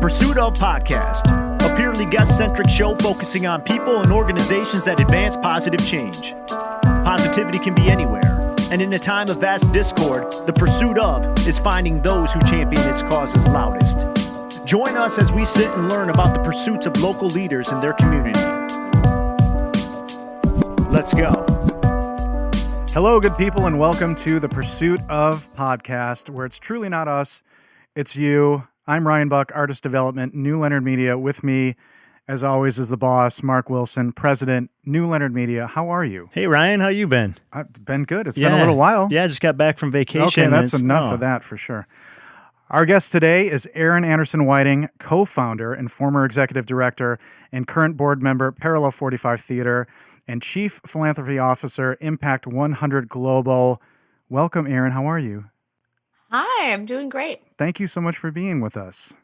Pursuit of Podcast, a purely guest-centric show focusing on people and organizations that advance positive change. Positivity can be anywhere, and in a time of vast discord, the pursuit of is finding those who champion its causes loudest. Join us as we sit and learn about the pursuits of local leaders in their community. Let's go. Hello, good people, and welcome to the Pursuit of Podcast, where it's truly not us, it's you. I'm Ryan Buck, Artist Development, New Leonard Media. With me, as always, is the boss, Mark Wilson, President, New Leonard Media. How are you? Hey, Ryan, how you been? I've been good. It's been a little while. Yeah, I just got back from vacation. Okay, that's enough of that for sure. Our guest today is Erin Anderson-Whiting, co-founder and former executive director and current board member, Parallel 45 Theater, and chief philanthropy officer, Impact 100 Global. Welcome, Erin. How are you? Hi, I'm doing great. Thank you so much for being with us.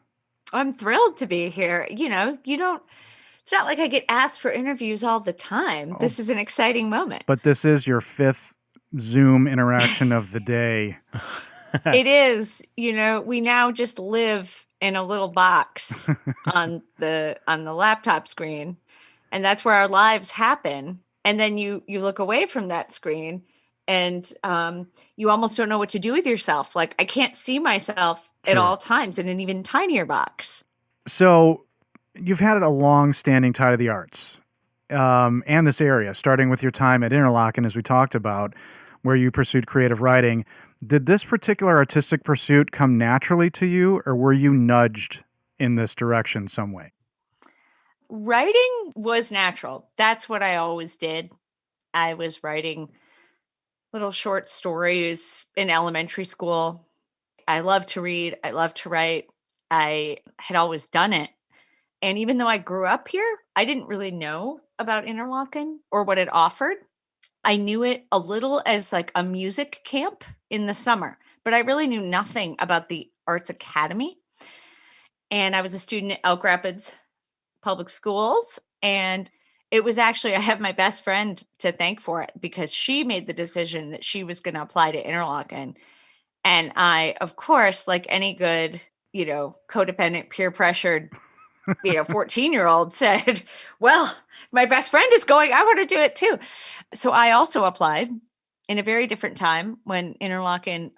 I'm thrilled to be here. It's not like I get asked for interviews all the time. This is an exciting moment. But this is your fifth Zoom interaction of the day. It is. We now just live in a little box on the laptop screen, and that's where our lives happen. And then you look away from that screen and you almost don't know what to do with yourself. Like, I can't see myself at all times in an even tinier box. So you've had a long-standing tie to the arts and this area, starting with your time at Interlochen, as we talked about, where you pursued creative writing. Did this particular artistic pursuit come naturally to you, or were you nudged in this direction some way? Writing was natural. That's what I always did. I was writing little short stories in elementary school. I love to read. I love to write. I had always done it. And even though I grew up here, I didn't really know about Interlochen or what it offered. I knew it a little as like a music camp in the summer, but I really knew nothing about the Arts Academy. And I was a student at Elk Rapids Public Schools. And it was actually, I have my best friend to thank for it, because she made the decision that she was going to apply to Interlochen. And I, of course, like any good, codependent, peer pressured, 14-year-old said, well, my best friend is going, I want to do it too. So I also applied in a very different time when Interlochen,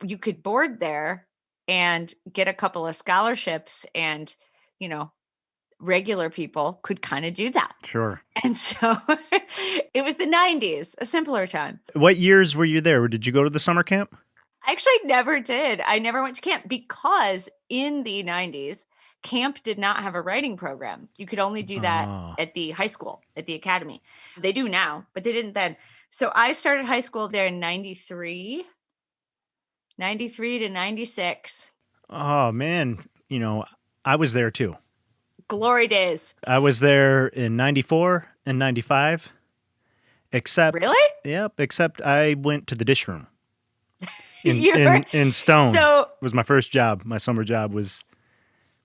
you could board there and get a couple of scholarships, and, regular people could kind of do that. Sure. And so it was the 90s, a simpler time. What years were you there? Did you go to the summer camp? I actually never did. I never went to camp because in the 90s, camp did not have a writing program. You could only do that at the high school, at the academy. They do now, but they didn't then. So I started high school there in 93 to 96. Oh, man. I was there too. Glory days. I was there in 94 and 95. Really? Yep. Except I went to the dish room in Stone. So was my first job. My summer job was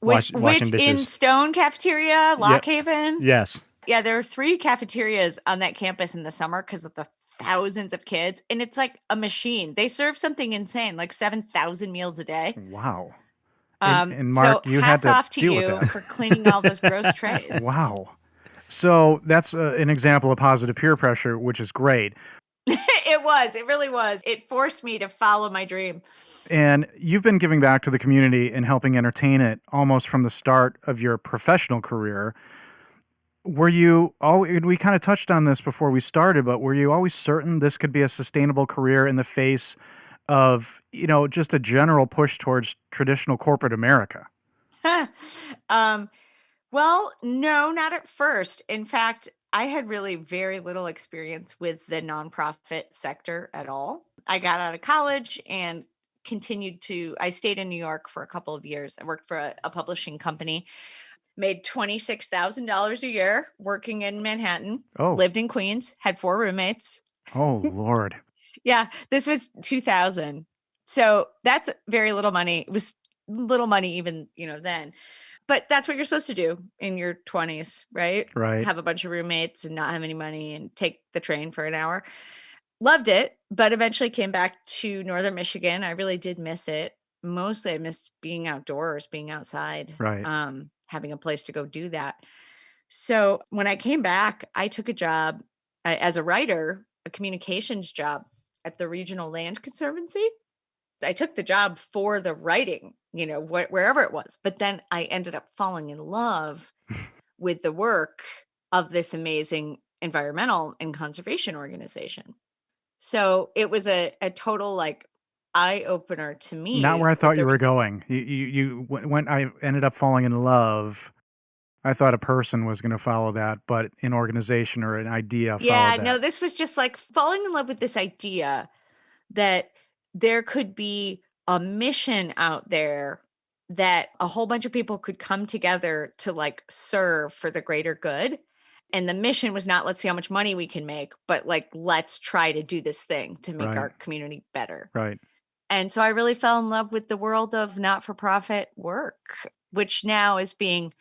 washing dishes. In Stone cafeteria, Lock Haven? Yes. Yeah, there are 3 cafeterias on that campus in the summer because of the thousands of kids. And it's like a machine. They serve something insane, like 7,000 meals a day. Wow. And Mark, so you had to off to deal you with that. for cleaning all those gross trays. Wow. So that's an example of positive peer pressure, which is great. It was. It really was. It forced me to follow my dream. And you've been giving back to the community and helping entertain it almost from the start of your professional career. Were you we kind of touched on this before we started, but were you always certain this could be a sustainable career in the face of, just a general push towards traditional corporate America? Well, no, not at first. In fact, I had really very little experience with the nonprofit sector at all. I got out of college and I stayed in New York for a couple of years. I worked for a publishing company, made $26,000 a year working in Manhattan, lived in Queens, had 4 roommates. Oh, Lord. Yeah, this was 2000. So that's very little money. It was little money even, then. But that's what you're supposed to do in your 20s, right? Right. Have a bunch of roommates and not have any money and take the train for an hour. Loved it, but eventually came back to Northern Michigan. I really did miss it. mostly I missed being outdoors, being outside, Right. having a place to go do that. So when I came back, I took a job as a writer, a communications job at the Regional Land Conservancy. I took the job for the writing, wherever it was. But then I ended up falling in love with the work of this amazing environmental and conservation organization. So it was a total like eye opener to Not me. where I But thought you were going. When I ended up falling in love, I thought a person was going to follow that, but an organization or an idea yeah, followed no, that. this was just like falling in love with this idea that there could be a mission out there that a whole bunch of people could come together to like serve for the greater good. And the mission was not let's see how much money we can make, but like let's try to do this thing to make Right. our community better. Right. And so I really fell in love with the world of not-for-profit work, which now is being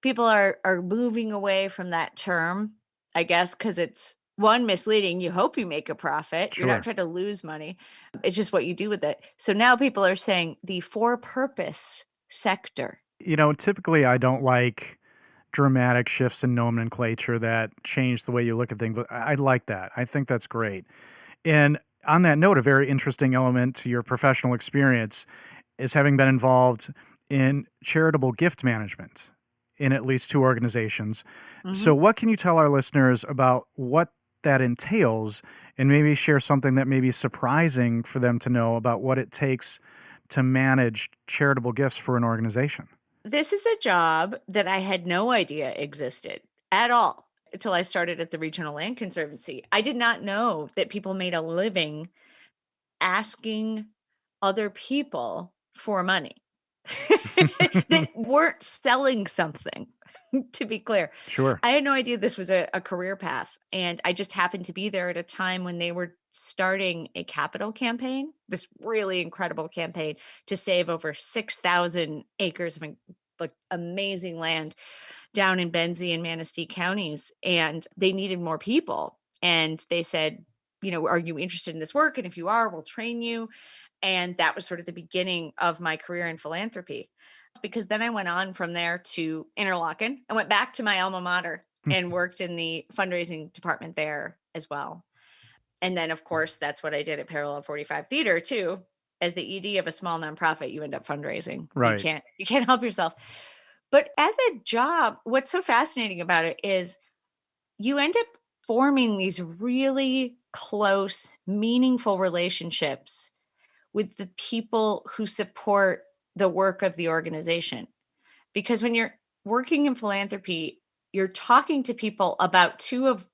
people are moving away from that term, I guess, because it's one misleading. You hope you make a profit. You're not Sure. trying to lose money. It's just what you do with it. So now people are saying the for-purpose sector. Typically I don't like dramatic shifts in nomenclature that change the way you look at things, but I like that. I think that's great. And on that note, a very interesting element to your professional experience is having been involved in charitable gift management in at least two organizations. So, what can you tell our listeners about what that entails, and maybe share something that may be surprising for them to know about what it takes to manage charitable gifts for an organization? This is a job that I had no idea existed at all until I started at the Regional Land Conservancy. I did not know that people made a living asking other people for money that weren't selling something, to be clear. Sure. I had no idea this was a career path. And I just happened to be there at a time when they were starting a capital campaign, this really incredible campaign to save over 6,000 acres of like amazing land down in Benzie and Manistee counties. And they needed more people. And they said, are you interested in this work? And if you are, we'll train you. And that was sort of the beginning of my career in philanthropy. Because then I went on from there to Interlochen. I went back to my alma mater and worked in the fundraising department there as well. And then, of course, that's what I did at Parallel 45 Theater too. As the ED of a small nonprofit, you end up fundraising. Right. You can't help yourself. But as a job, what's so fascinating about it is you end up forming these really close, meaningful relationships with the people who support the work of the organization. Because when you're working in philanthropy, you're talking to people about two of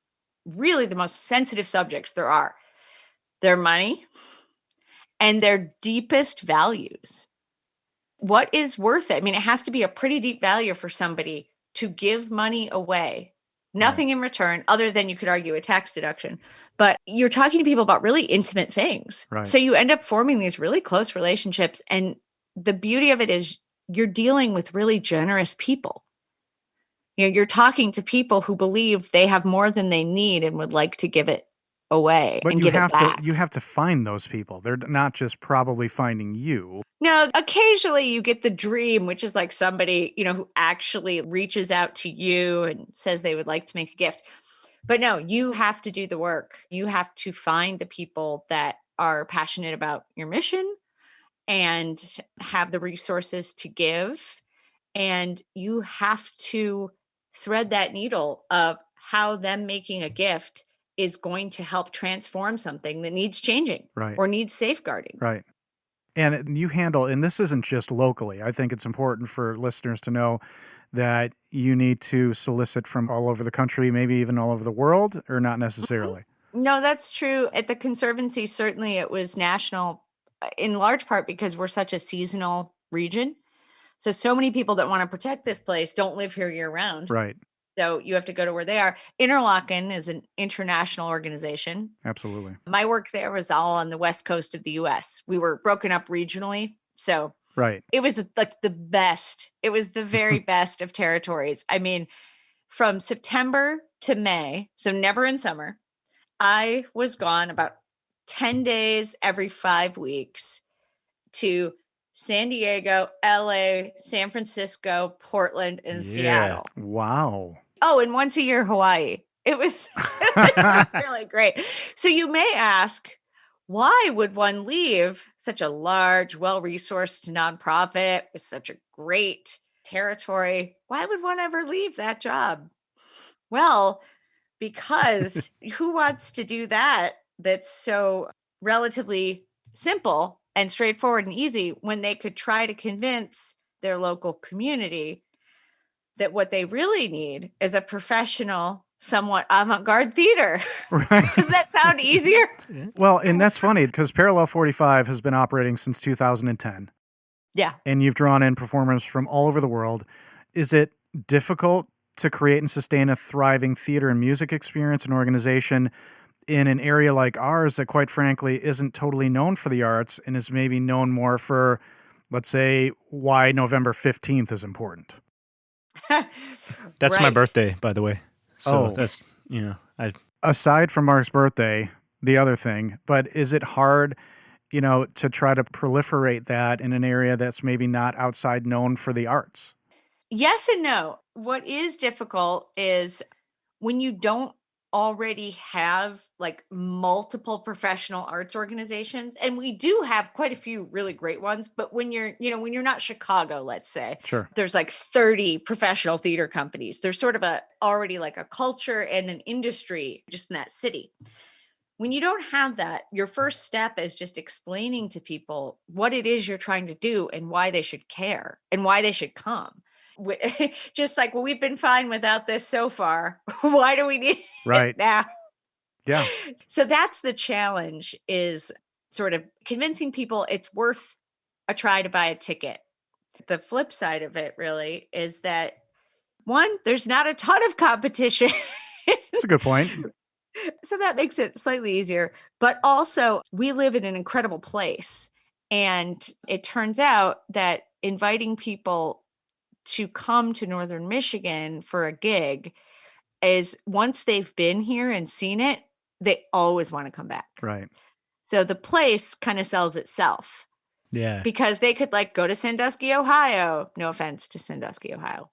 really the most sensitive subjects there are: their money and their deepest values. What is worth it? I mean, it has to be a pretty deep value for somebody to give money away, nothing in return other than, you could argue, a tax deduction. But you're talking to people about really intimate things. Right. So you end up forming these really close relationships. And the beauty of it is you're dealing with really generous people. You're talking to people who believe they have more than they need and would like to give it away But and you give it have back. to find those people. They're not just probably finding you. No, occasionally you get the dream, which is like somebody, who actually reaches out to you and says they would like to make a gift. But no, you have to do the work. You have to find the people that are passionate about your mission and have the resources to give. And you have to thread that needle of how them making a gift is going to help transform something that needs changing Right. or needs safeguarding. Right. And you handle, and this isn't just locally. I think it's important for listeners to know that you need to solicit from all over the country, maybe even all over the world, or not necessarily. No, that's true. At the Conservancy, certainly it was national, in large part because we're such a seasonal region. So many people that want to protect this place don't live here year round. Right. So you have to go to where they are. Interlochen is an international organization. Absolutely. My work there was all on the west coast of the US. We were broken up regionally. So Right. it was like the best. It was the very best of territories. I mean, from September to May, so never in summer, I was gone about 10 days every 5 weeks to San Diego, LA, San Francisco, Portland, and Yeah. Seattle. Wow. Oh, and once a year, Hawaii. It was really great. So you may ask, why would one leave such a large, well-resourced nonprofit with such a great territory? Why would one ever leave that job? Well, because who wants to do that? That's so relatively simple and straightforward and easy when they could try to convince their local community that what they really need is a professional, somewhat avant-garde theater. Right. Does that sound easier? Well, and that's funny because Parallel 45 has been operating since 2010, Yeah. and you've drawn in performers from all over the world. Is it difficult to create and sustain a thriving theater and music experience and organization in an area like ours that, quite frankly, isn't totally known for the arts and is maybe known more for, let's say, why November 15th is important? That's my Right. birthday, by the way. So Oh. that's, Aside from Mark's birthday, the other thing, but is it hard, to try to proliferate that in an area that's maybe not outside known for the arts? Yes and no. What is difficult is when you don't already have like multiple professional arts organizations, and we do have quite a few really great ones, but when you're not Chicago, let's say, Sure. there's like 30 professional theater companies. There's sort of already like a culture and an industry just in that city. When you don't have that, your first step is just explaining to people what it is you're trying to do and why they should care and why they should come. Just like, well, we've been fine without this so far. Why do we need Right. it now? Yeah. So that's the challenge, is sort of convincing people it's worth a try to buy a ticket. The flip side of it really is that, one, there's not a ton of competition. That's a good point. So that makes it slightly easier. But also, we live in an incredible place. And it turns out that inviting people to come to Northern Michigan for a gig is, once they've been here and seen it, they always want to come back. Right. So the place kind of sells itself, yeah. because they could like go to Sandusky, Ohio. No offense to Sandusky, Ohio,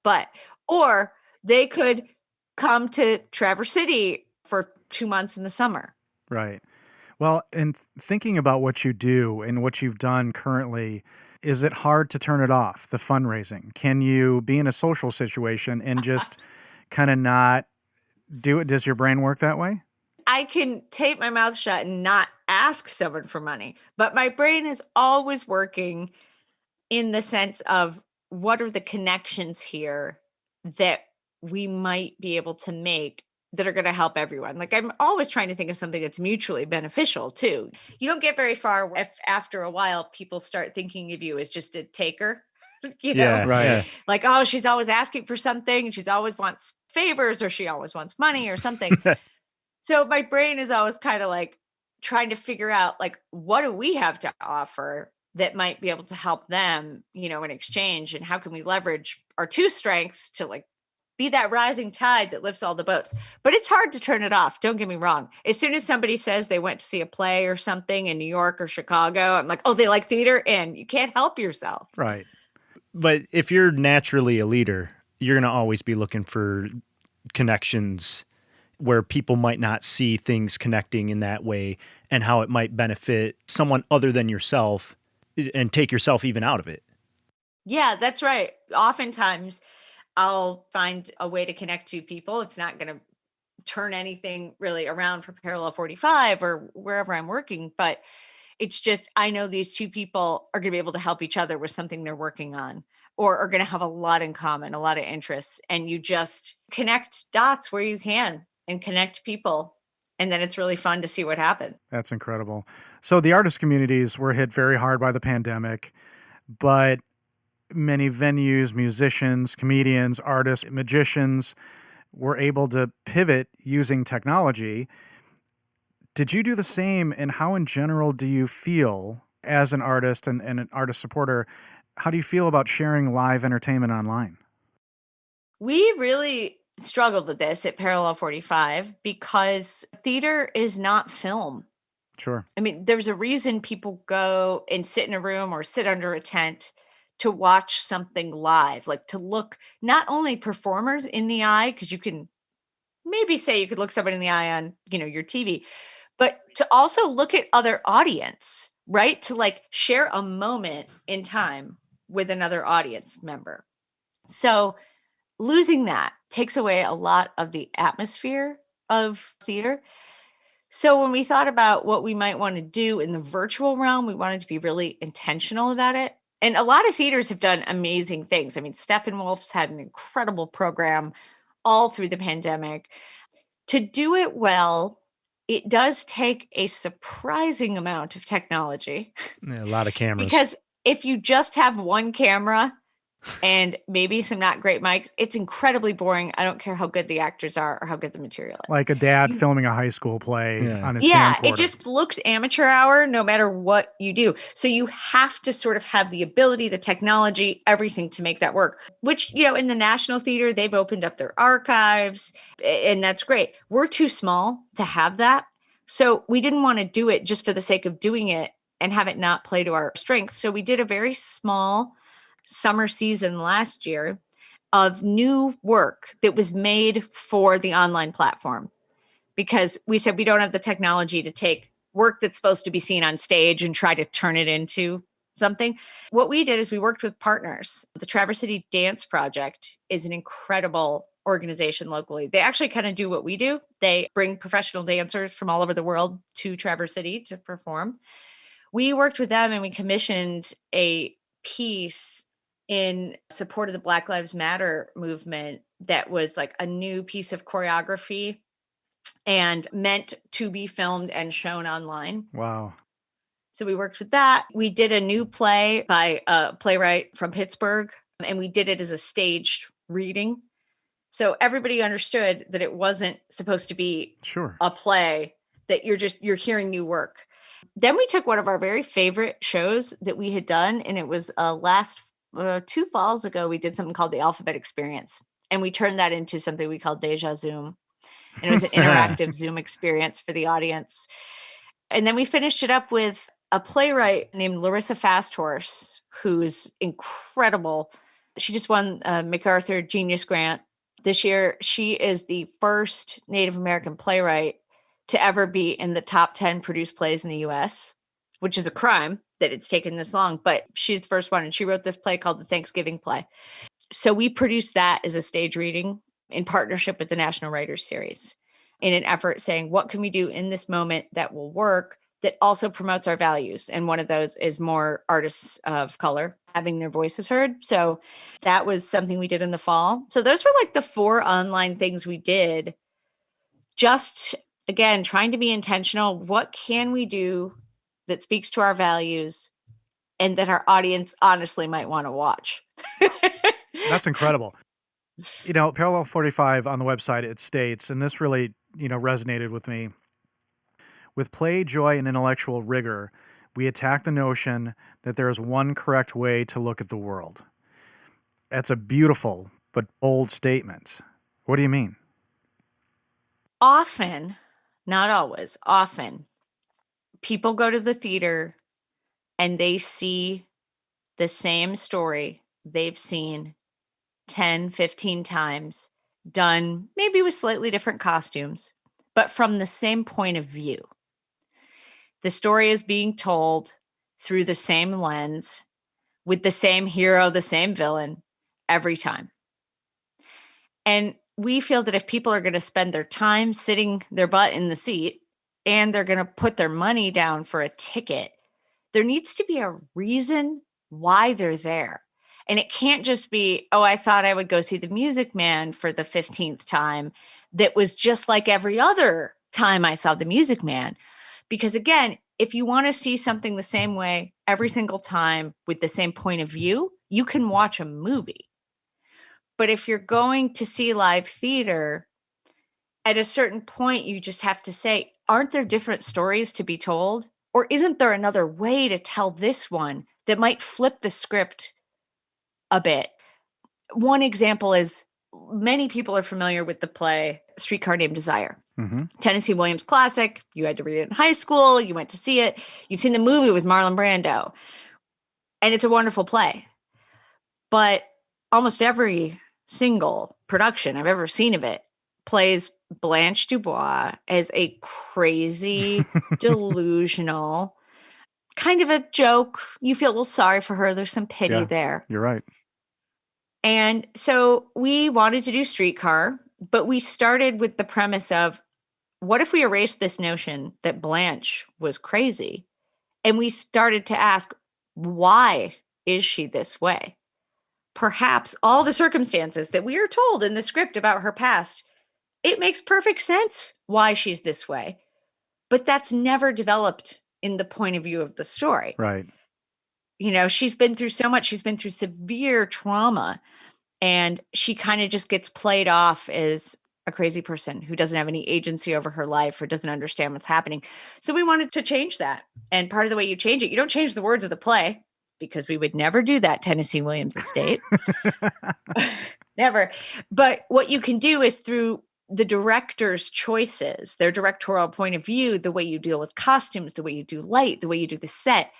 or they could come to Traverse City for 2 months in the summer. Right. Well, and thinking about what you do and what you've done currently, is it hard to turn it off, the fundraising? Can you be in a social situation and just kind of not do it? Does your brain work that way? I can tape my mouth shut and not ask someone for money, but my brain is always working in the sense of, what are the connections here that we might be able to make that are going to help everyone? Like, I'm always trying to think of something that's mutually beneficial too. You don't get very far if after a while people start thinking of you as just a taker, Yeah. Right. Yeah. like, oh, she's always asking for something, and she's always wants favors, or she always wants money or something. So my brain is always kind of like trying to figure out, like, what do we have to offer that might be able to help them, in exchange, and how can we leverage our two strengths to like be that rising tide that lifts all the boats. But it's hard to turn it off. Don't get me wrong. As soon as somebody says they went to see a play or something in New York or Chicago, I'm like, oh, they like theater, and you can't help yourself. Right. But if you're naturally a leader, you're going to always be looking for connections where people might not see things connecting in that way, and how it might benefit someone other than yourself and take yourself even out of it. Yeah, that's right. Oftentimes I'll find a way to connect to people. It's not going to turn anything really around for Parallel 45 or wherever I'm working, but it's just, I know these two people are going to be able to help each other with something they're working on, or are going to have a lot in common, a lot of interests. And you just connect dots where you can and connect people. And then it's really fun to see what happens. That's incredible. So the artist communities were hit very hard by the pandemic, but many venues, musicians, comedians, artists, magicians were able to pivot using technology. Did you do the same? And how in general do you feel as an artist and an artist supporter? How do you feel about sharing live entertainment online? We really struggled with this at Parallel 45 because theater is not film. Sure. I mean, there's a reason people go and sit in a room or sit under a tent to watch something live, like to look not only performers in the eye, because you can maybe say you could look somebody in the eye on, your TV, but to also look at other audience, right? To like share a moment in time with another audience member. So losing that takes away a lot of the atmosphere of theater. So when we thought about what we might want to do in the virtual realm, we wanted to be really intentional about it. And a lot of theaters have done amazing things. I mean, Steppenwolf's had an incredible program all through the pandemic. To do it well, it does take a surprising amount of technology Yeah, a lot of cameras. because if you just have one camera and maybe some not great mics, it's incredibly boring. I don't care how good the actors are or how good the material is. Like a dad filming a high school play Yeah. on his Yeah, camcorder. it just looks amateur hour no matter what you do. So you have to sort of have the ability, the technology, everything to make that work, which, in the National Theater, they've opened up their archives, and that's great. We're too small to have that. So we didn't want to do it just for the sake of doing it and have it not play to our strengths. So we did a very small summer season last year of new work that was made for the online platform, because we said we don't have the technology to take work that's supposed to be seen on stage and try to turn it into something. What we did is we worked with partners. The Traverse City Dance Project is an incredible organization locally. They actually kind of do what we do. They bring professional dancers from all over the world to Traverse City to perform. We worked with them and we commissioned a piece in support of the Black Lives Matter movement that was like a new piece of choreography and meant to be filmed and shown online. Wow. So we worked with that. We did a new play by a playwright from Pittsburgh, and we did it as a staged reading. So everybody understood that it wasn't supposed to be Sure. a play, that you're hearing new work. Then we took one of our very favorite shows that we had done, and it was last 2 falls ago, we did something called the Alphabet Experience, and we turned that into something we called Deja Zoom. And it was an interactive Zoom experience for the audience. And then we finished it up with a playwright named Larissa Fasthorse, who's incredible. She just won a MacArthur Genius Grant this year. She is the first Native American playwright to ever be in the top 10 produced plays in the US, which is a crime that it's taken this long, but she's the first one. And she wrote this play called The Thanksgiving Play. So we produced that as a stage reading in partnership with the National Writers Series, in an effort saying, what can we do in this moment that will work, that also promotes our values? And one of those is more artists of color having their voices heard. So that was something we did in the fall. So those were like the 4 online things we did. Just, again, trying to be intentional. What can we do that speaks to our values and that our audience honestly might want to watch? That's incredible. Parallel 45 on the website, it states, and this really, resonated with me. With play, joy, and intellectual rigor, we attack the notion that there is one correct way to look at the world. That's a beautiful but bold statement. What do you mean? Often, not always, often, people go to the theater and they see the same story they've seen 10, 15 times, done maybe with slightly different costumes, but from the same point of view. The story is being told through the same lens, with the same hero, the same villain, every time. And we feel that if people are going to spend their time sitting their butt in the seat and they're going to put their money down for a ticket, there needs to be a reason why they're there. And it can't just be, oh, I thought I would go see The Music Man for the 15th time. That was just like every other time I saw The Music Man. Because again, if you want to see something the same way every single time with the same point of view, you can watch a movie. But if you're going to see live theater, at a certain point, you just have to say, aren't there different stories to be told? Or isn't there another way to tell this one that might flip the script a bit? One example is, many people are familiar with the play Streetcar Named Desire. Mm-hmm. Tennessee Williams classic. You had to read it in high school. You went to see it. You've seen the movie with Marlon Brando. And it's a wonderful play. But almost every single production I've ever seen of it plays Blanche Dubois as a crazy, delusional, kind of a joke. You feel a little sorry for her. There's some pity Yeah, there. you're right. And so we wanted to do Streetcar, but we started with the premise of, what if we erased this notion that Blanche was crazy? And we started to ask, why is she this way? Perhaps all the circumstances that we are told in the script about her past, it makes perfect sense why she's this way. But that's never developed in the point of view of the story. Right. You know, she's been through so much. She's been through severe trauma. And she kind of just gets played off as a crazy person who doesn't have any agency over her life or doesn't understand what's happening. So we wanted to change that. And part of the way you change it, you don't change the words of the play, because we would never do that, Tennessee Williams Estate. Never. But what you can do is, through the director's choices, their directorial point of view, the way you deal with costumes, the way you do light, the way you do the set,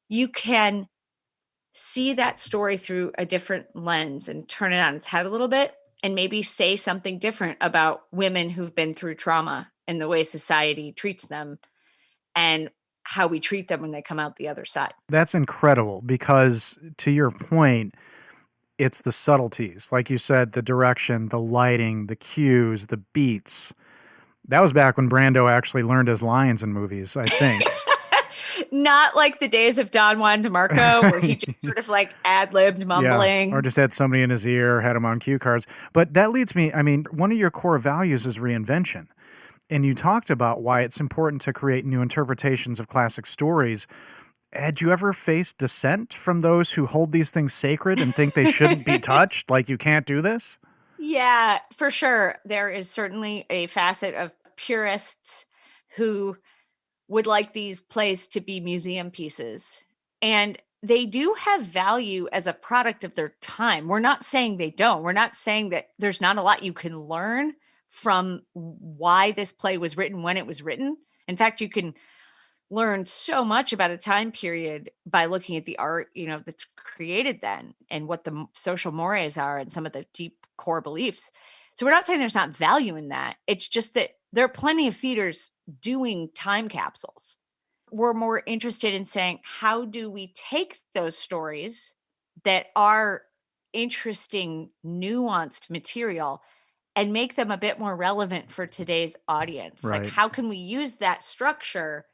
you can see that story through a different lens and turn it on its head a little bit, and maybe say something different about women who've been through trauma and the way society treats them and how we treat them when they come out the other side. That's incredible, because to your point, it's the subtleties. Like you said, the direction, the lighting, the cues, the beats. That was back when Brando actually learned his lines in movies, I think. Not like the days of Don Juan DeMarco, where he just sort of like ad-libbed mumbling. Yeah, or just had somebody in his ear, had him on cue cards. But that leads me, I mean, one of your core values is reinvention. And you talked about why it's important to create new interpretations of classic stories. Had you ever faced dissent from those who hold these things sacred and think they shouldn't be touched? Like, you can't do this? Yeah, for sure. There is certainly a facet of purists who would like these plays to be museum pieces. And they do have value as a product of their time. We're not saying they don't. We're not saying that there's not a lot you can learn from why this play was written when it was written. In fact, you can learn so much about a time period by looking at the art, you know, that's created then, and what the social mores are and some of the deep core beliefs. So we're not saying there's not value in that. It's just that there are plenty of theaters doing time capsules. We're more interested in saying, how do we take those stories that are interesting, nuanced material and make them a bit more relevant for today's audience? Right. Like, how can we use that structure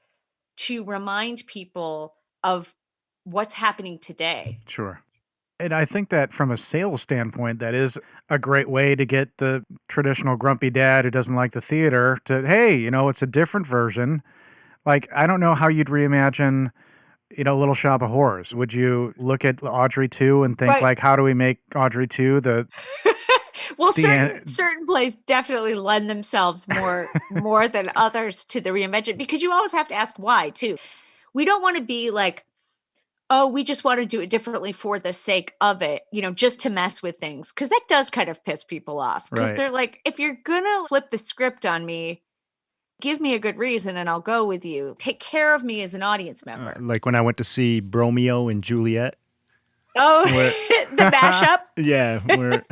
to remind people of what's happening today? Sure. And I think that from a sales standpoint, that is a great way to get the traditional grumpy dad who doesn't like the theater to, hey, you know, it's a different version. Like, I don't know how you'd reimagine, you know, Little Shop of Horrors. Would you look at Audrey 2 and think, Right. like, how do we make Audrey 2 the... Well, The certain plays definitely lend themselves more than others to the reinvention, because you always have to ask why too. We don't want to be like, oh, we just want to do it differently for the sake of it, you know, just to mess with things. Because that does kind of piss people off. Because Right. they're like, if you're going to flip the script on me, give me a good reason and I'll go with you. Take care of me as an audience member. Like when I went to see Bromeo and Juliet. Oh, Where- the mashup. Yeah, where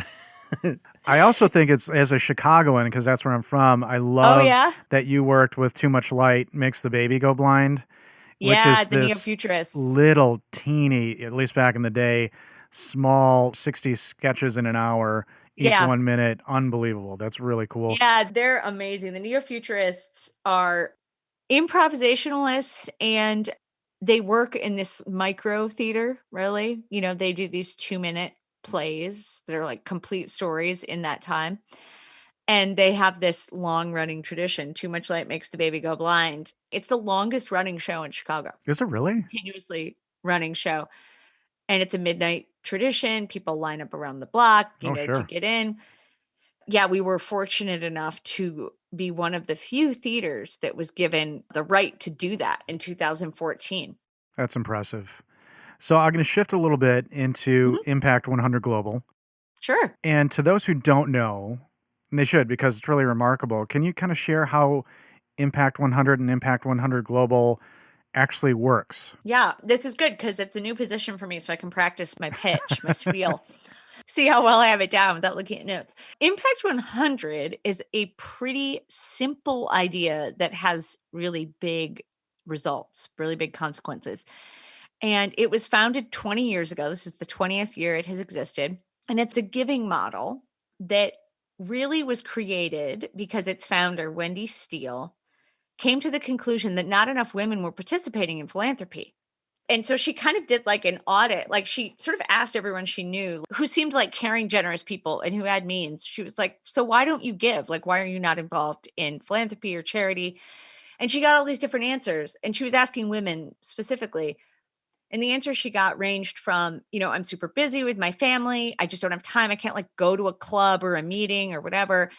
I also think it's, as a Chicagoan, because that's where I'm from, I love yeah? that you worked with Too Much Light Makes the Baby Go Blind, which Yeah, is the this neo-futurists. little teeny, at least back in the day, small 60 sketches in an hour, each Yeah. 1 minute. Unbelievable. That's really cool. Yeah, they're amazing. The neo-futurists are improvisationalists, and they work in this micro theater, really. You know, they do these 2-minute plays that are like complete stories in that time. And they have this long running tradition. Too Much Light Makes the Baby Go Blind. It's the longest running show in Chicago, Is it really? continuously running show. And it's a midnight tradition. People line up around the block, you Oh, know, to sure. get in. Yeah, we were fortunate enough to be one of the few theaters that was given the right to do that in 2014. That's impressive. So I'm going to shift a little bit into Impact 100 Global. Sure. And to those who don't know, And they should, because it's really remarkable. Can you kind of share how Impact 100 and Impact 100 Global actually works? Yeah, this is good because it's a new position for me, so I can practice my pitch, my spiel, see how well I have it down without looking at notes. Impact 100 is a pretty simple idea that has really big results, really big consequences. And it was founded 20 years ago. This is the 20th year it has existed. And it's a giving model that really was created because its founder, Wendy Steele, came to the conclusion that not enough women were participating in philanthropy. And so she kind of did like an audit. Like she sort of asked everyone she knew who seemed like caring, generous people and who had means. She was like, so why don't you give? Like, why are you not involved in philanthropy or charity? And she got all these different answers. And she was asking women specifically. And the answers she got ranged from, I'm super busy with my family. I just don't have time. I can't like go to a club or a meeting or whatever.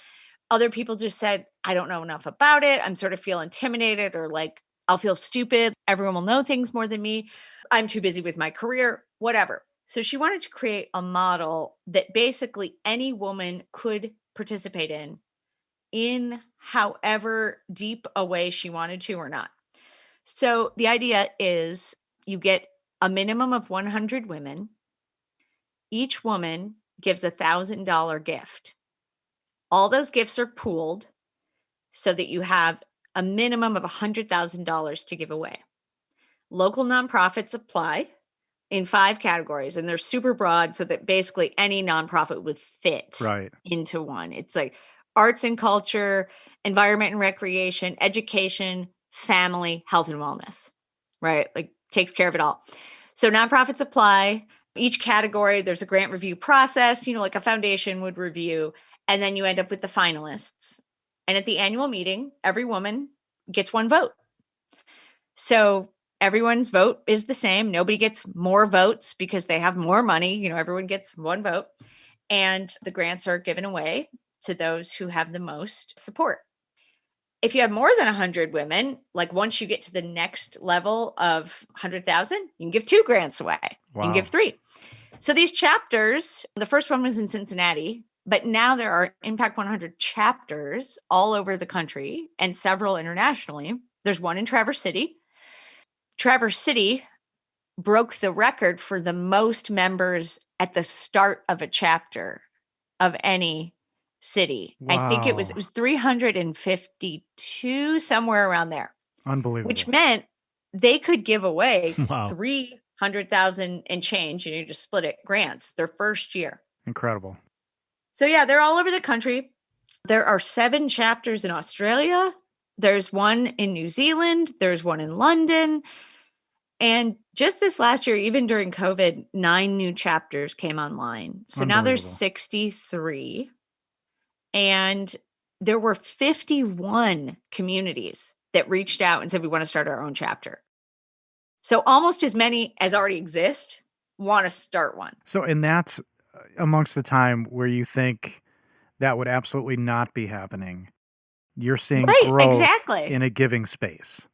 Other people just said, I don't know enough about it. I'm sort of feel intimidated or like I'll feel stupid. Everyone will know things more than me. I'm too busy with my career, whatever. So she wanted to create a model that basically any woman could participate in however deep a way she wanted to or not. So the idea is you get a minimum of 100 women. Each woman gives $1,000 gift. All those gifts are pooled so that you have a minimum of $100,000 to give away. Local nonprofits apply in 5 categories, and they're super broad so that basically any nonprofit would fit into one. It's like arts and culture, environment and recreation, education, family, health and wellness, right? Like takes care of it all. So nonprofits apply. Each category, there's a grant review process, like a foundation would review, and then you end up with the finalists. And at the annual meeting, every woman gets one vote. So everyone's vote is the same. Nobody gets more votes because they have more money. Everyone gets one vote. And the grants are given away to those who have the most support. If you have more than 100 women, like once you get to the next level of 100,000, you can give 2 grants away. Wow. You can give 3. So these chapters, the first one was in Cincinnati, but now there are Impact 100 chapters all over the country and several internationally. There's one in Traverse City. Traverse City broke the record for the most members at the start of a chapter of any city. Wow. I think it was 352, somewhere around there. Unbelievable. Which meant they could give away Wow. 300,000 and change, you just split it, grants their first year. Incredible. So yeah, they're all over the country. There are 7 chapters in Australia. There's one in New Zealand. There's one in London. And just this last year, even during COVID, 9 new chapters came online. So now there's 63. And there were 51 communities that reached out and said, we want to start our own chapter. So almost as many as already exist want to start one. So, and that's amongst the time where you think that would absolutely not be happening. You're seeing growth in a giving space.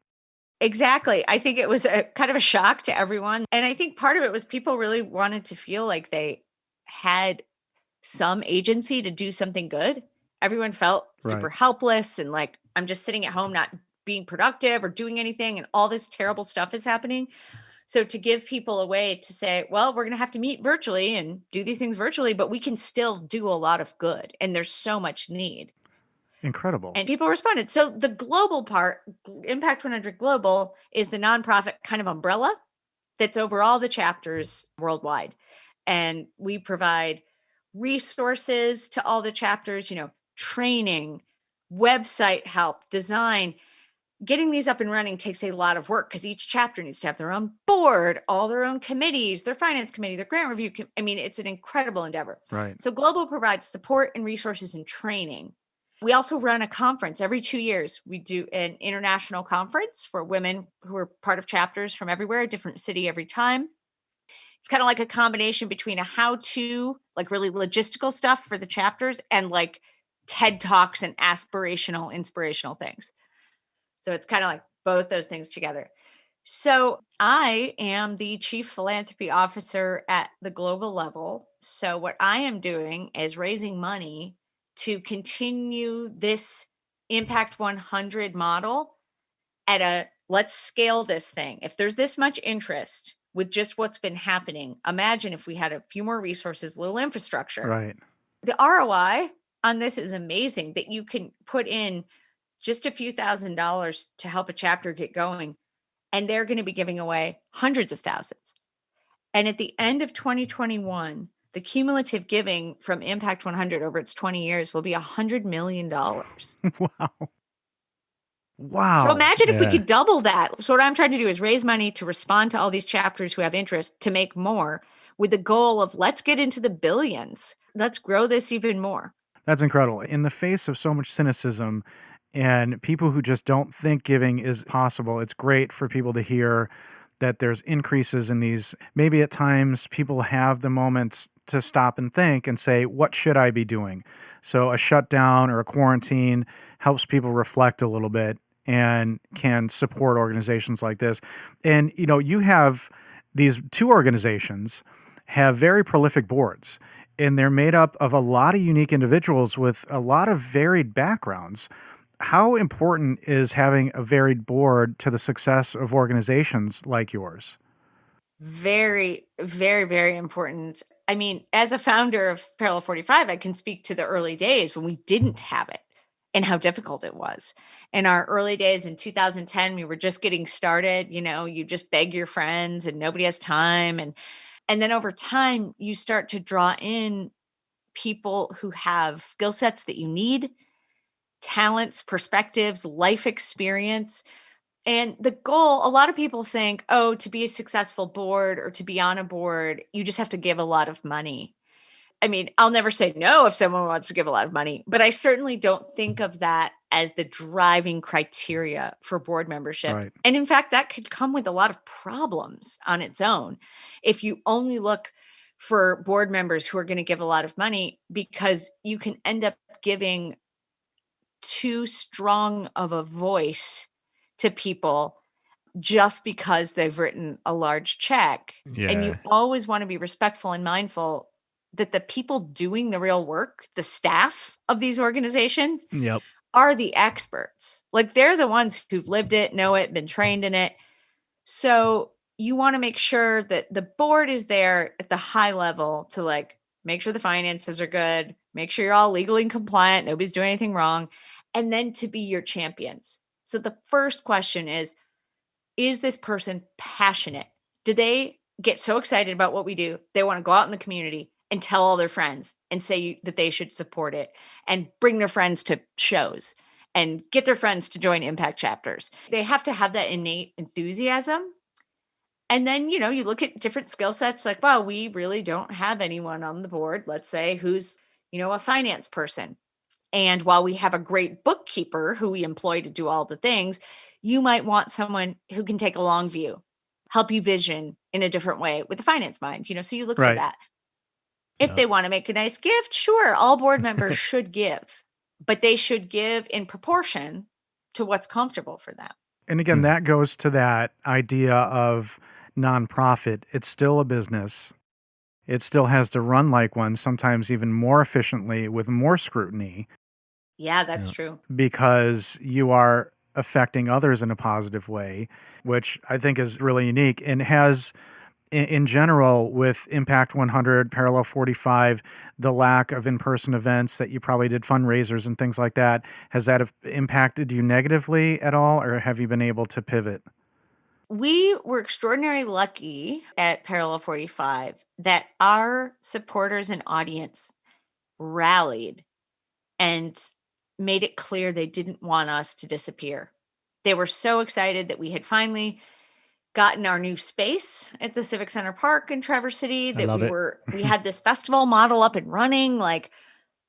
Exactly. I think it was a kind of a shock to everyone. And I think part of it was people really wanted to feel like they had some agency to do something good. Everyone felt super helpless and like, I'm just sitting at home, not being productive or doing anything. And all this terrible stuff is happening. So to give people a way to say, well, we're going to have to meet virtually and do these things virtually, but we can still do a lot of good. And there's so much need. Incredible. And people responded. So the global part, Impact 100 Global, is the nonprofit kind of umbrella that's over all the chapters worldwide. And we provide resources to all the chapters, training, website help, design. Getting these up and running takes a lot of work because each chapter needs to have their own board, all their own committees, their finance committee, their grant review. It's an incredible endeavor. Right. So Global provides support and resources and training. We also run a conference every 2 years. We do an international conference for women who are part of chapters from everywhere, a different city every time. It's kind of like a combination between a how-to, like really logistical stuff for the chapters and like TED Talks and aspirational, inspirational things. So it's kind of like both those things together. So I am the chief philanthropy officer at the global level. So what I am doing is raising money to continue this Impact 100 model at a let's scale this thing. If there's this much interest with just what's been happening, imagine if we had a few more resources, little infrastructure. Right. The ROI on this is amazing that you can put in just a few $1,000s to help a chapter get going, and they're going to be giving away hundreds of thousands. And at the end of 2021, the cumulative giving from Impact 100 over its 20 years will be $100 million. Wow. Wow. So imagine if we Yeah. could double that. So what I'm trying to do is raise money to respond to all these chapters who have interest to make more, with the goal of let's get into the billions. Let's grow this even more. That's incredible. In the face of so much cynicism and people who just don't think giving is possible, it's great for people to hear that there's increases in these. Maybe at times people have the moments to stop and think and say, what should I be doing? So a shutdown or a quarantine helps people reflect a little bit and can support organizations like this. And, you know, you have these two organizations have very prolific boards, and they're made up of a lot of unique individuals with a lot of varied backgrounds. How important is having a varied board to the success of organizations like yours? Very, very, very important. I mean, as a founder of Parallel 45, I can speak to the early days when we didn't have it and how difficult it was. In our early days in 2010, we were just getting started. You know, you just beg your friends and nobody has time. And then over time, you start to draw in people who have skill sets that you need, talents, perspectives, life experience. And the goal, a lot of people think, oh, to be a successful board or to be on a board, you just have to give a lot of money. I mean, I'll never say no if someone wants to give a lot of money, but I certainly don't think of that as the driving criteria for board membership. Right. And in fact, that could come with a lot of problems on its own if you only look for board members who are going to give a lot of money, because you can end up giving too strong of a voice to people just because they've written a large check. And you always want to be respectful and mindful that the people doing the real work, the staff of these organizations, Yep. are the experts. Like, they're the ones who've lived it, know it, been trained in it. So you want to make sure that the board is there at the high level to, like, make sure the finances are good, make sure you're all legally compliant, nobody's doing anything wrong, and then to be your champions. So the first question is this person passionate? Do they get so excited about what we do, they want to go out in the community and tell all their friends and say that they should support it and bring their friends to shows and get their friends to join impact chapters? They have to have that innate enthusiasm. And then, you know, you look at different skill sets, like, wow, we really don't have anyone on the board, let's say, who's, you know, a finance person. And while we have a great bookkeeper who we employ to do all the things, you might want someone who can take a long view, help you vision in a different way with the finance mind, you know, so you look for Right. that. If they want to make a nice gift, sure, all board members should give, but they should give in proportion to what's comfortable for them. And again, that goes to that idea of nonprofit. It's still a business. It still has to run like one, sometimes even more efficiently with more scrutiny, Yeah, that's true. because you are affecting others in a positive way, which I think is really unique and has, in general, with Impact 100, Parallel 45, the lack of in-person events that you probably did fundraisers and things like that, has that impacted you negatively at all, or have you been able to pivot? We were extraordinarily lucky at Parallel 45 that our supporters and audience rallied and made it clear they didn't want us to disappear. They were so excited that we had finally gotten our new space at the Civic Center Park in Traverse City, that love it. we had this festival model up and running. Like,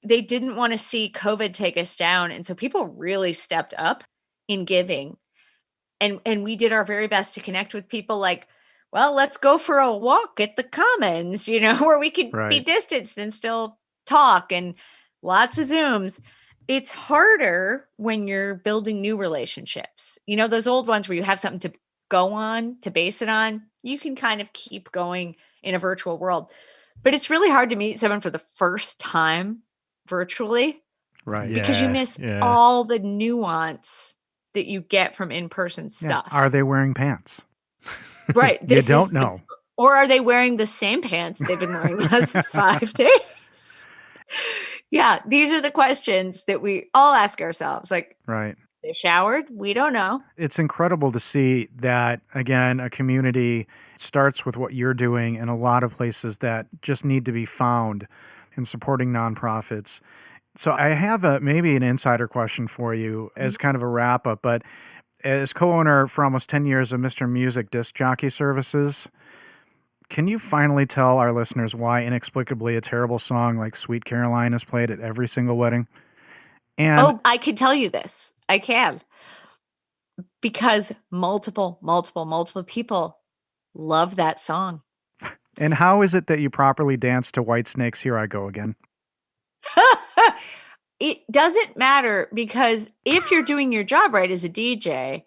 they didn't want to see COVID take us down. And so people really stepped up in giving. And we did our very best to connect with people, like, well, let's go for a walk at the Commons, you know, where we could be Right. distanced and still talk, and lots of Zooms. It's harder when you're building new relationships. You know, those old ones where you have something to go on, to base it on, you can kind of keep going in a virtual world. But it's really hard to meet someone for the first time virtually. Right. because you miss all the nuance that you get from in-person stuff. Are they wearing pants? Right. You don't know. Or are they wearing the same pants they've been wearing the last 5 days? Yeah, these are the questions that we all ask ourselves. Like, right. They showered? We don't know. It's incredible to see that, again, a community starts with what you're doing in a lot of places that just need to be found in supporting nonprofits. So I have maybe an insider question for you as kind of a wrap up, but as co-owner for almost 10 years of Mr. Music Disc Jockey Services, can you finally tell our listeners why inexplicably a terrible song like Sweet Caroline is played at every single wedding? And I can tell you this. I can. Because multiple people love that song. And how is it that you properly dance to Whitesnake's Here I Go Again? It doesn't matter, because if you're doing your job right as a DJ,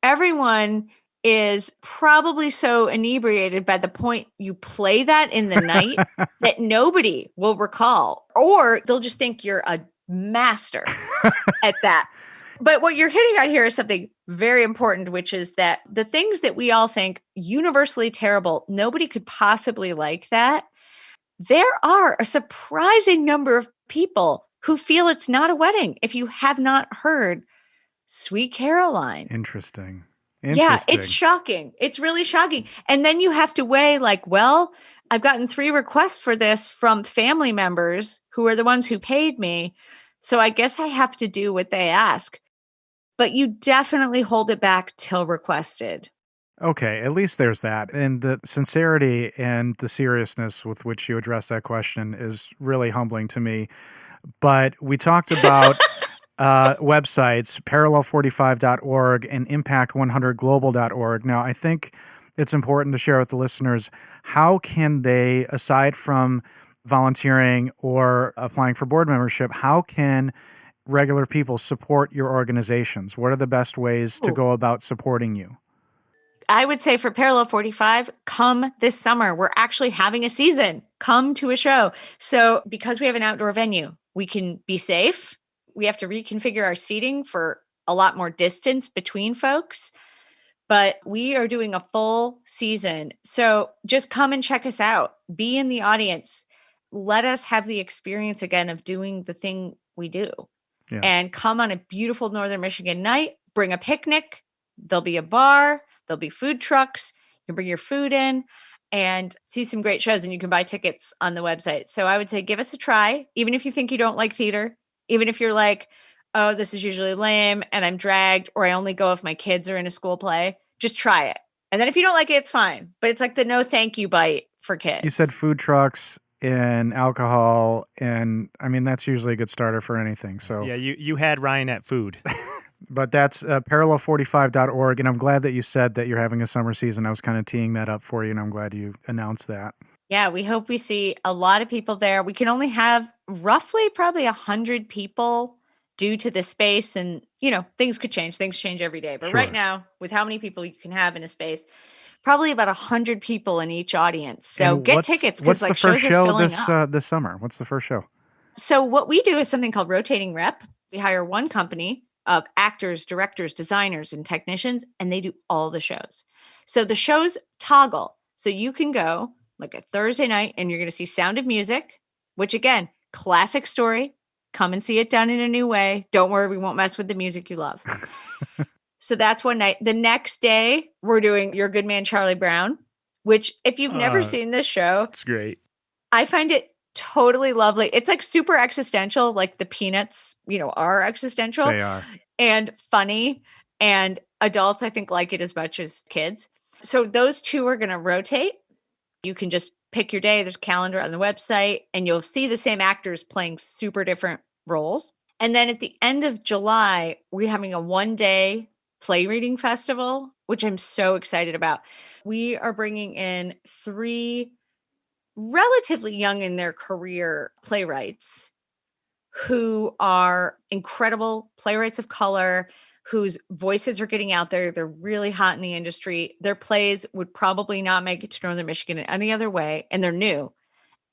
everyone is probably so inebriated by the point you play that in the night that nobody will recall, or they'll just think you're a master at that. But what you're hitting on here is something very important, which is that the things that we all think universally terrible, nobody could possibly like that. There are a surprising number of people who feel it's not a wedding if you have not heard Sweet Caroline. Interesting. Yeah, it's shocking. It's really shocking. And then you have to weigh, like, well, I've gotten 3 requests for this from family members who are the ones who paid me. So I guess I have to do what they ask. But you definitely hold it back till requested. Okay, at least there's that. And the sincerity and the seriousness with which you address that question is really humbling to me. But we talked about websites, parallel45.org and impact100global.org. Now, I think it's important to share with the listeners, how can they, aside from volunteering or applying for board membership, how can regular people support your organizations? What are the best ways to go about supporting you? I would say for Parallel 45, come this summer. We're actually having a season. Come to a show. So because we have an outdoor venue, we can be safe. We have to reconfigure our seating for a lot more distance between folks. But we are doing a full season. So just come and check us out. Be in the audience. Let us have the experience again of doing the thing we do. Yeah. And come on a beautiful Northern Michigan night. Bring a picnic. There'll be a bar. There'll be food trucks. You can bring your food in and see some great shows, and you can buy tickets on the website. So I would say give us a try, even if you think you don't like theater, even if you're like, oh, this is usually lame and I'm dragged, or I only go if my kids are in a school play. Just try it. And then if you don't like it, it's fine. But it's like the no thank you bite for kids. You said food trucks and alcohol, and I mean, that's usually a good starter for anything. So yeah, you had Ryan at food. But that's parallel45.org, and I'm glad that you said that you're having a summer season. I was kind of teeing that up for you, and I'm glad you announced that. Yeah, we hope we see a lot of people there. We can only have roughly probably 100 people due to the space, and things could change. Things change every day. But right now, with how many people you can have in a space, probably about 100 people in each audience. So get tickets. What's the first show this summer? What's the first show? So what we do is something called rotating rep. We hire one company of actors, directors, designers, and technicians, and they do all the shows. So the shows toggle. So you can go like a Thursday night and you're going to see Sound of Music, which again, classic story. Come and see it done in a new way. Don't worry, we won't mess with the music you love. So that's one night. The next day, we're doing Your Good Man, Charlie Brown, which if you've never seen this show, it's great. I find it totally lovely. It's like super existential, like the Peanuts, are existential. They are. And funny. And adults, I think, like it as much as kids. So those two are going to rotate. You can just pick your day. There's a calendar on the website, and you'll see the same actors playing super different roles. And then at the end of July, we're having a 1-day play reading festival, which I'm so excited about. We are bringing in 3 relatively young in their career playwrights who are incredible playwrights of color, whose voices are getting out there. They're really hot in the industry. Their plays would probably not make it to Northern Michigan in any other way, and they're new.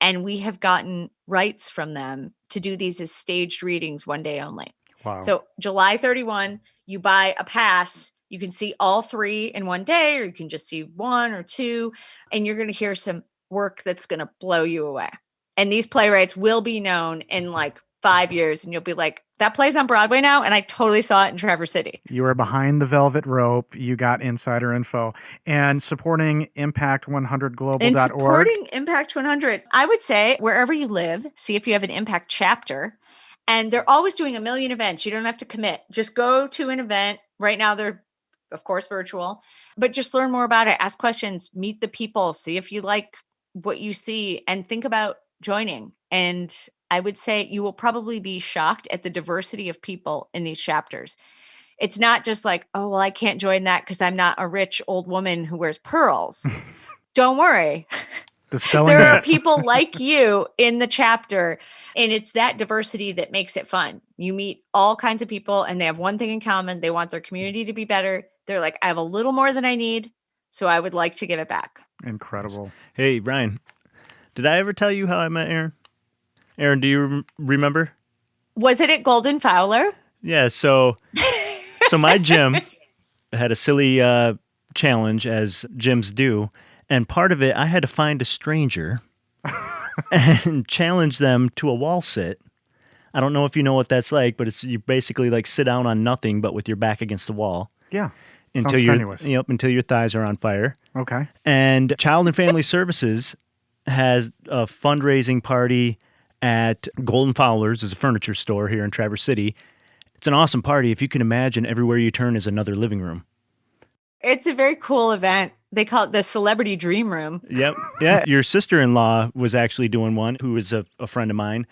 And we have gotten rights from them to do these as staged readings one day only. Wow. So July 31, you buy a pass. You can see all 3 in one day, or you can just see 1 or 2, and you're going to hear some work that's going to blow you away. And these playwrights will be known in like 5 years, and you'll be like, that play's on Broadway now, and I totally saw it in Traverse City. You were behind the velvet rope. You got insider info. And supporting impact100global.org. And supporting Impact 100, I would say wherever you live, see if you have an Impact chapter. And they're always doing a million events. You don't have to commit. Just go to an event. Right now, they're, of course, virtual. But just learn more about it. Ask questions. Meet the people. See if you like what you see. And think about joining. And I would say you will probably be shocked at the diversity of people in these chapters. It's not just like, oh, well, I can't join that because I'm not a rich old woman who wears pearls. Don't worry. The spelling there bits. are people like you in the chapter, and it's that diversity that makes it fun. You meet all kinds of people, and they have one thing in common. They want their community to be better. They're like, I have a little more than I need, so I would like to give it back. Incredible. Hey, Ryan, did I ever tell you how I met Erin? Erin, do you remember? Was it at Golden Fowler? Yeah, so my gym had a silly challenge, as gyms do. And part of it, I had to find a stranger and challenge them to a wall sit. I don't know if you know what that's like, but it's you basically like sit down on nothing, but with your back against the wall. Yeah. Until Sounds strenuous. until your thighs are on fire. Okay. And Child and Family Services has a fundraising party at Golden Fowler's, is a furniture store here in Traverse City. It's an awesome party. If you can imagine, everywhere you turn is another living room. It's a very cool event. They call it the Celebrity Dream Room. Yep. Yeah. Your sister-in-law was actually doing one, who is a friend of mine.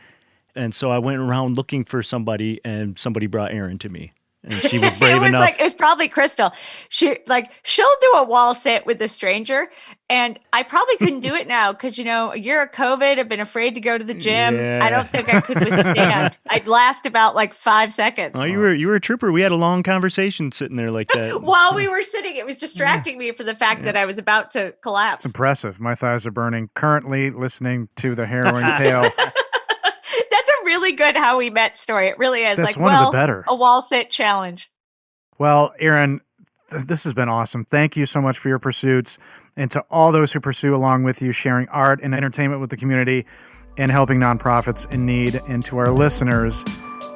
And so I went around looking for somebody, and somebody brought Erin to me. And she was brave enough. It was probably Crystal. She'll do a wall sit with a stranger. And I probably couldn't do it now because, a year of COVID, I've been afraid to go to the gym. Yeah. I don't think I could withstand. I'd last about 5 seconds. Oh, you were a trooper. We had a long conversation sitting there like that. While we were sitting, it was distracting me for the fact that I was about to collapse. It's impressive. My thighs are burning. Currently listening to the harrowing tale. That's a really good how we met story. It really is. That's one of the better. A wall sit challenge. Well, Erin, this has been awesome. Thank you so much for your pursuits, and to all those who pursue along with you, sharing art and entertainment with the community and helping nonprofits in need. And to our listeners,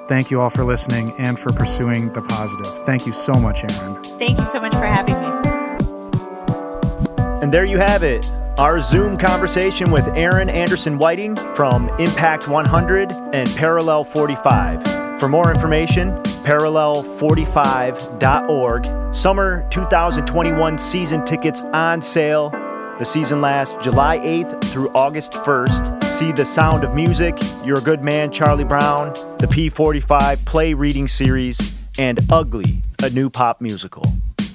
thank you all for listening and for pursuing the positive. Thank you so much, Erin. Thank you so much for having me. And there you have it. Our Zoom conversation with Erin Anderson-Whiting from Impact 100 and Parallel 45. For more information, parallel45.org. Summer 2021 season tickets on sale. The season lasts July 8th through August 1st. See The Sound of Music, You're a Good Man, Charlie Brown, the P45 play reading series, and Ugly, a new pop musical.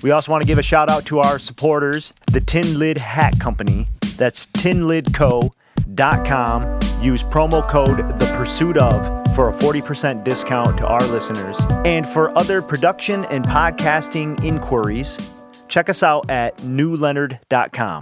We also want to give a shout out to our supporters, the Tin Lid Hat Company. That's tinlidco.com. Use promo code THEPURSUITOF for a 40% discount to our listeners. And for other production and podcasting inquiries, check us out at newleonard.com.